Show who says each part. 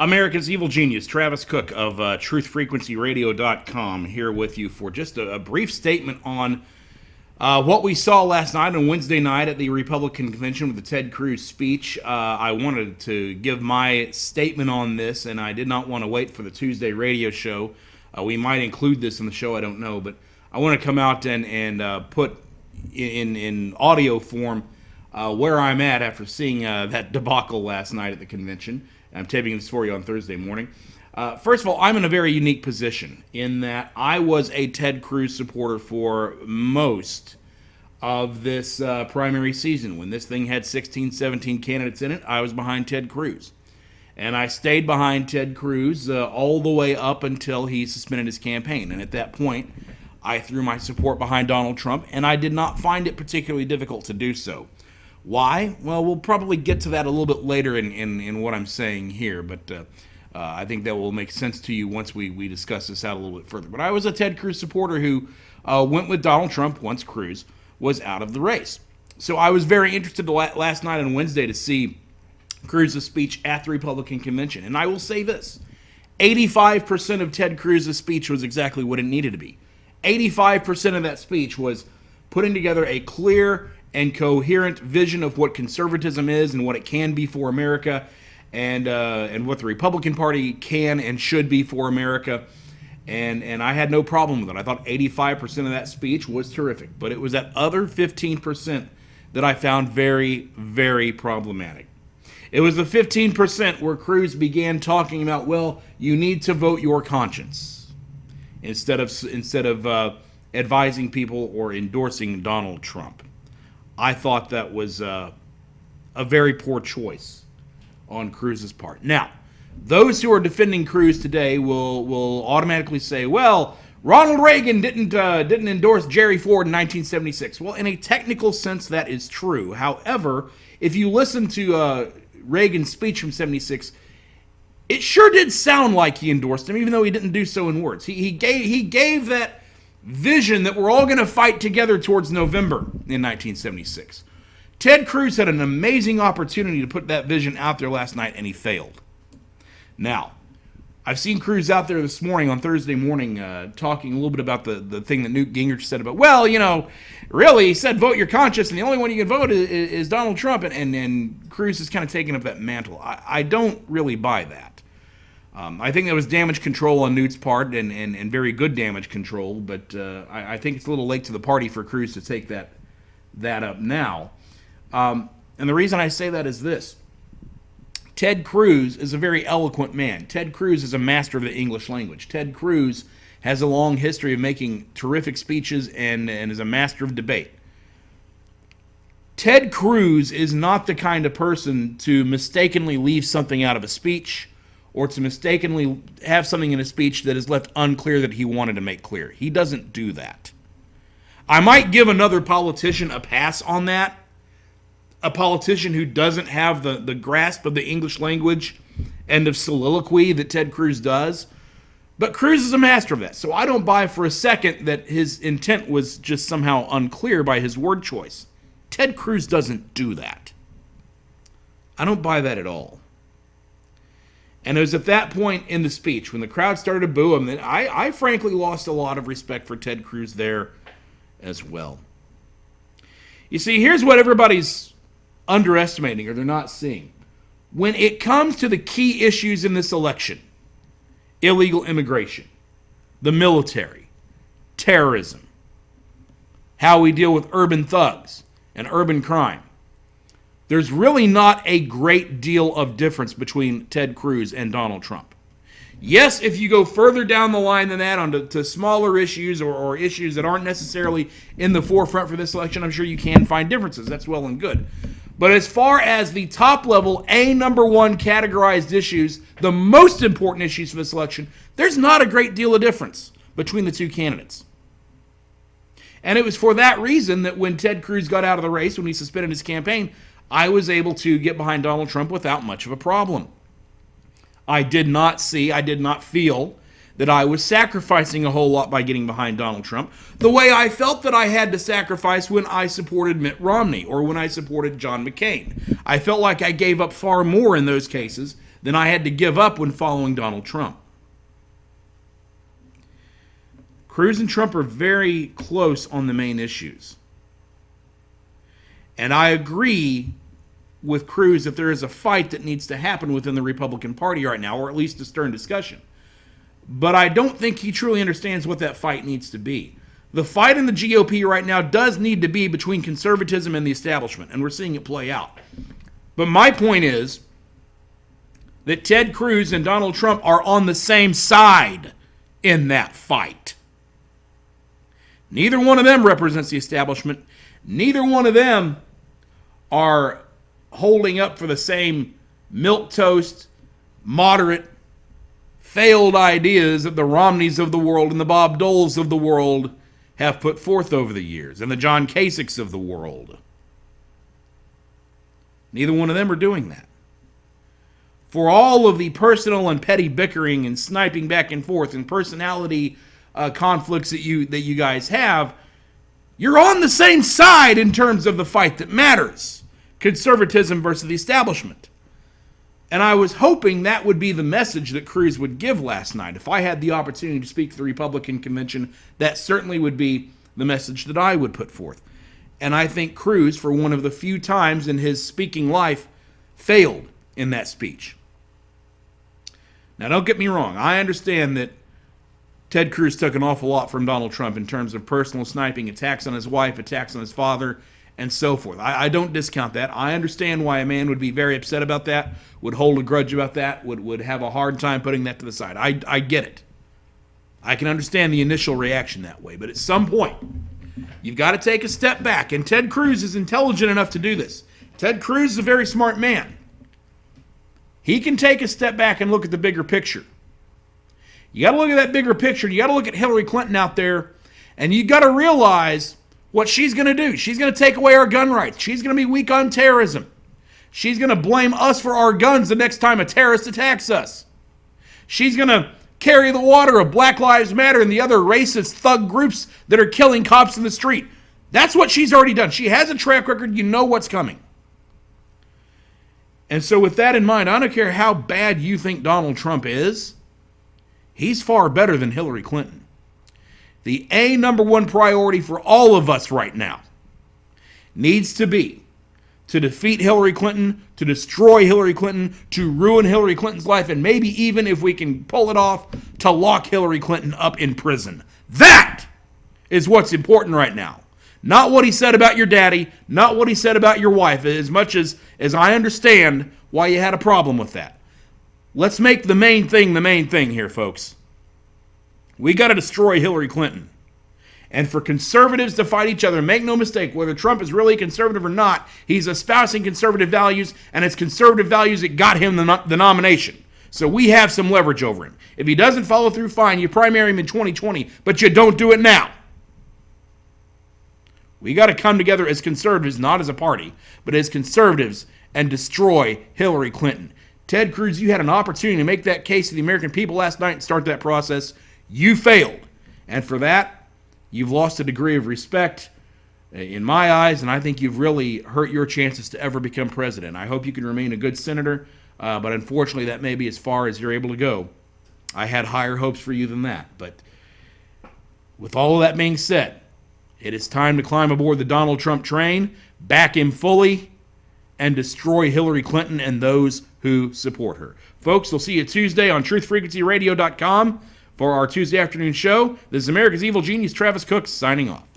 Speaker 1: America's evil genius, Travis Cook of truthfrequencyradio.com, here with you for just a brief statement on what we saw last night on Wednesday night at the Republican convention with the Ted Cruz speech. I wanted to give my statement on this, and I did not want to wait for the Tuesday radio show. We might include this in the show, I don't know, but I want to come out and put in audio form where I'm at after seeing that debacle last night at the convention. I'm taping this for you on Thursday morning. First of all, I'm in a very unique position in that I was a Ted Cruz supporter for most of this primary season. When this thing had 16, 17 candidates in it, I was behind Ted Cruz. And I stayed behind Ted Cruz all the way up until he suspended his campaign. And at that point, I threw my support behind Donald Trump, and I did not find it particularly difficult to do so. Why? Well, we'll probably get to that a little bit later in what I'm saying here, but I think that will make sense to you once we discuss this out a little bit further. But I was a Ted Cruz supporter who went with Donald Trump once Cruz was out of the race. So I was very interested last night on Wednesday to see Cruz's speech at the Republican convention. And I will say this, 85% of Ted Cruz's speech was exactly what it needed to be. 85% of that speech was putting together a clear and coherent vision of what conservatism is and what it can be for America, and what the Republican Party can and should be for America. And I had no problem with it. I thought 85% of that speech was terrific. But it was that other 15% that I found very, very problematic. It was the 15% where Cruz began talking about, well, you need to vote your conscience instead of advising people or endorsing Donald Trump. I thought that was a very poor choice on Cruz's part. Now, those who are defending Cruz today will automatically say, well, Ronald Reagan didn't endorse Jerry Ford in 1976. Well, in a technical sense, that is true. However, if you listen to Reagan's speech from 76, it sure did sound like he endorsed him, even though he didn't do so in words. He gave that vision that we're all going to fight together towards November in 1976. Ted Cruz had an amazing opportunity to put that vision out there last night, and he failed. Now, I've seen Cruz out there this morning on Thursday morning talking a little bit about the thing that Newt Gingrich said about, well, really, he said vote your conscience, and the only one you can vote is Donald Trump, and Cruz is kind of taking up that mantle. I don't really buy that. I think that was damage control on Newt's part, and very good damage control, but I think it's a little late to the party for Cruz to take that up now. And the reason I say that is this. Ted Cruz is a very eloquent man. Ted Cruz is a master of the English language. Ted Cruz has a long history of making terrific speeches and is a master of debate. Ted Cruz is not the kind of person to mistakenly leave something out of a speech or to mistakenly have something in a speech that is left unclear that he wanted to make clear. He doesn't do that. I might give another politician a pass on that. A politician who doesn't have the grasp of the English language and of soliloquy that Ted Cruz does. But Cruz is a master of that. So I don't buy for a second that his intent was just somehow unclear by his word choice. Ted Cruz doesn't do that. I don't buy that at all. And it was at that point in the speech, when the crowd started to boo him, that I frankly lost a lot of respect for Ted Cruz there as well. You see, here's what everybody's underestimating or they're not seeing. When it comes to the key issues in this election, illegal immigration, the military, terrorism, how we deal with urban thugs and urban crime, there's really not a great deal of difference between Ted Cruz and Donald Trump. Yes, if you go further down the line than that onto smaller issues or issues that aren't necessarily in the forefront for this election, I'm sure you can find differences. That's well and good. But as far as the top level, number one categorized issues, the most important issues for this election, there's not a great deal of difference between the two candidates. And it was for that reason that when Ted Cruz got out of the race, when he suspended his campaign, I was able to get behind Donald Trump without much of a problem. I did not feel that I was sacrificing a whole lot by getting behind Donald Trump, the way I felt that I had to sacrifice when I supported Mitt Romney or when I supported John McCain. I felt like I gave up far more in those cases than I had to give up when following Donald Trump. Cruz and Trump are very close on the main issues. And I agree with Cruz that there is a fight that needs to happen within the Republican Party right now, or at least a stern discussion. But I don't think he truly understands what that fight needs to be. The fight in the GOP right now does need to be between conservatism and the establishment, and we're seeing it play out. But my point is that Ted Cruz and Donald Trump are on the same side in that fight. Neither one of them represents the establishment. Neither one of them are holding up for the same milquetoast, moderate, failed ideas that the Romneys of the world and the Bob Doles of the world have put forth over the years, and the John Kasichs of the world. Neither one of them are doing that. For all of the personal and petty bickering and sniping back and forth and personality conflicts that you guys have, you're on the same side in terms of the fight that matters. Conservatism versus the establishment. And I was hoping that would be the message that Cruz would give last night. If I had the opportunity to speak to the Republican convention, that certainly would be the message that I would put forth. And I think Cruz, for one of the few times in his speaking life, failed in that speech. Now, don't get me wrong. I understand that Ted Cruz took an awful lot from Donald Trump in terms of personal sniping, attacks on his wife, attacks on his father, and so forth. I don't discount that. I understand why a man would be very upset about that, would hold a grudge about that, would have a hard time putting that to the side. I get it. I can understand the initial reaction that way. But at some point, you've got to take a step back. And Ted Cruz is intelligent enough to do this. Ted Cruz is a very smart man. He can take a step back and look at the bigger picture. You got to look at that bigger picture. You got to look at Hillary Clinton out there, and you got to realize what she's going to do. She's going to take away our gun rights. She's going to be weak on terrorism. She's going to blame us for our guns the next time a terrorist attacks us. She's going to carry the water of Black Lives Matter and the other racist thug groups that are killing cops in the street. That's what she's already done. She has a track record. You know what's coming. And so with that in mind, I don't care how bad you think Donald Trump is, he's far better than Hillary Clinton. The number one priority for all of us right now needs to be to defeat Hillary Clinton, to destroy Hillary Clinton, to ruin Hillary Clinton's life, and maybe even, if we can pull it off, to lock Hillary Clinton up in prison. That is what's important right now. Not what he said about your daddy, not what he said about your wife, as much as I understand why you had a problem with that. Let's make the main thing here, folks. We got to destroy Hillary Clinton. And for conservatives to fight each other, make no mistake, whether Trump is really conservative or not, he's espousing conservative values, and it's conservative values that got him the nomination. So we have some leverage over him. If he doesn't follow through, fine, you primary him in 2020, but you don't do it now. We got to come together as conservatives, not as a party, but as conservatives, and destroy Hillary Clinton. Ted Cruz, you had an opportunity to make that case to the American people last night and start that process. You failed. And for that, you've lost a degree of respect in my eyes, and I think you've really hurt your chances to ever become president. I hope you can remain a good senator, but unfortunately that may be as far as you're able to go. I had higher hopes for you than that. But with all of that being said, it is time to climb aboard the Donald Trump train, back him fully, and destroy Hillary Clinton and those who support her. Folks, we'll see you Tuesday on truthfrequencyradio.com. For our Tuesday afternoon show. This is America's Evil Genius, Travis Cook, signing off.